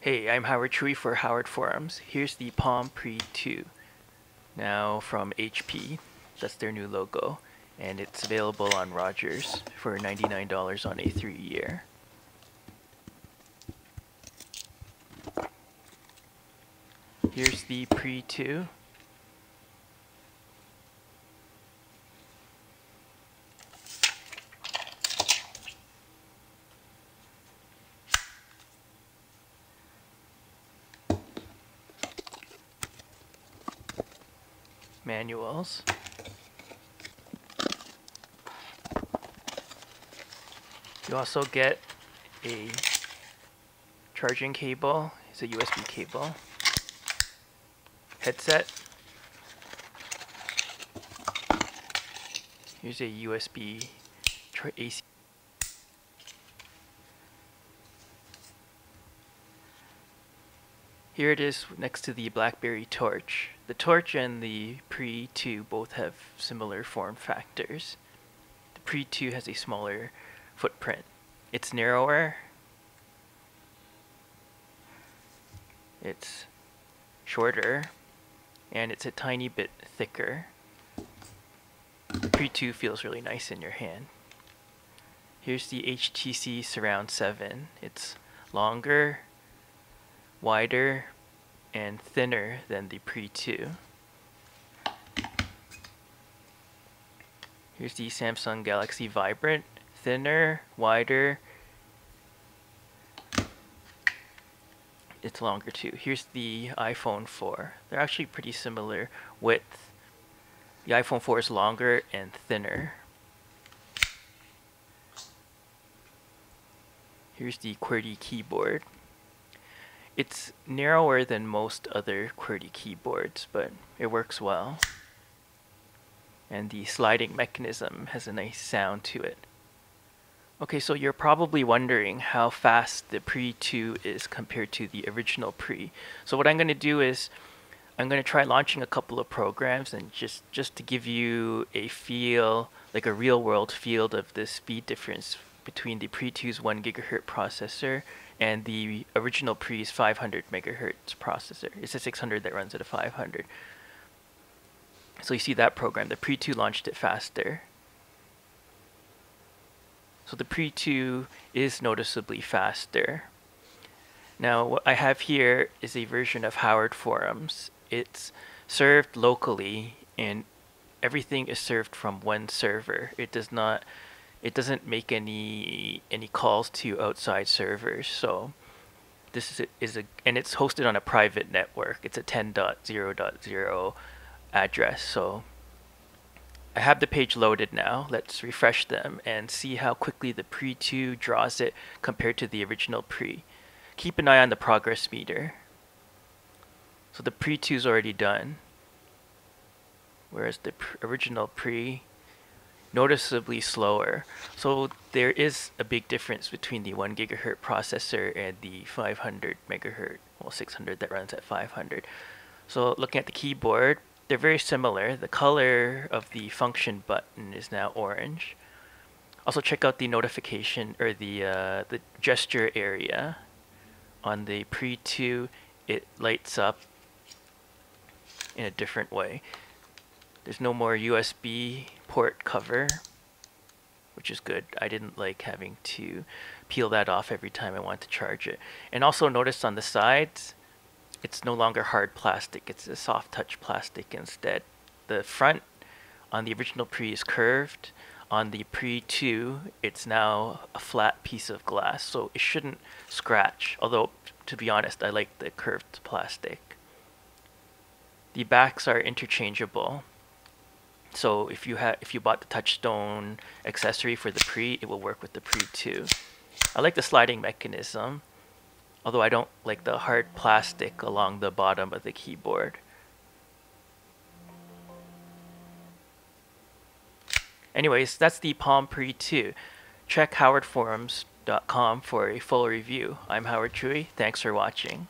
Hey, I'm Howard Chui for Howard Forums. Here's the Palm Pre 2, now from HP. That's their new logo, and it's available on Rogers for $99 on a 3-year. Here's the Pre 2. Manuals. You also get a charging cable. It's a USB cable. Headset. Here's a USB AC. Here it is next to the BlackBerry Torch. The Torch and the Pre 2 both have similar form factors. The Pre 2 has a smaller footprint. It's narrower. It's shorter. And it's a tiny bit thicker. The Pre 2 feels really nice in your hand. Here's the HTC Surround 7. It's longer, wider, and thinner than the Pre 2. Here's the Samsung Galaxy Vibrant. Thinner, wider. It's longer too. Here's the iPhone 4. They're actually pretty similar width. The iPhone 4 is longer and thinner. Here's the QWERTY keyboard. It's narrower than most other QWERTY keyboards, but it works well. And the sliding mechanism has a nice sound to it. Okay, so you're probably wondering how fast the Pre 2 is compared to the original Pre. So what I'm going to do is I'm going to try launching a couple of programs and just to give you a feel, like a real world feel of the speed difference between the Pre 2's 1 GHz processor and the original Pre's 500 MHz processor. It's a 600 that runs at a 500. So you see that program, the Pre 2 launched it faster. So the Pre 2 is noticeably faster. Now what I have here is a version of HowardForums. It's served locally and everything is served from one server. It doesn't make any calls to outside servers. So this and it's hosted on a private network. It's a 10.0.0 address. So I have the page loaded now. Let's refresh them and see how quickly the Pre 2 draws it compared to the original Pre. Keep an eye on the progress meter. So the Pre 2 is already done, whereas the original Pre noticeably slower. So there is a big difference between the 1 GHz processor and the 500 MHz, well 600 that runs at 500. So looking at the keyboard, they're very similar. The color of the function button is now orange. Also check out the notification or the gesture area. On the Pre 2, it lights up in a different way. There's no more USB port cover, which is good. I didn't like having to peel that off every time I want to charge it. And also notice on the sides, it's no longer hard plastic. It's a soft touch plastic instead. The front on the original Pre is curved. On the Pre 2, it's now a flat piece of glass, so it shouldn't scratch. Although, to be honest, I like the curved plastic. The backs are interchangeable. So if you bought the touchstone accessory for the Pre, it will work with the Pre 2. I like the sliding mechanism, although I don't like the hard plastic along the bottom of the keyboard. Anyways, that's the Palm Pre 2. Check howardforums.com for a full review. I'm Howard Chui. Thanks for watching.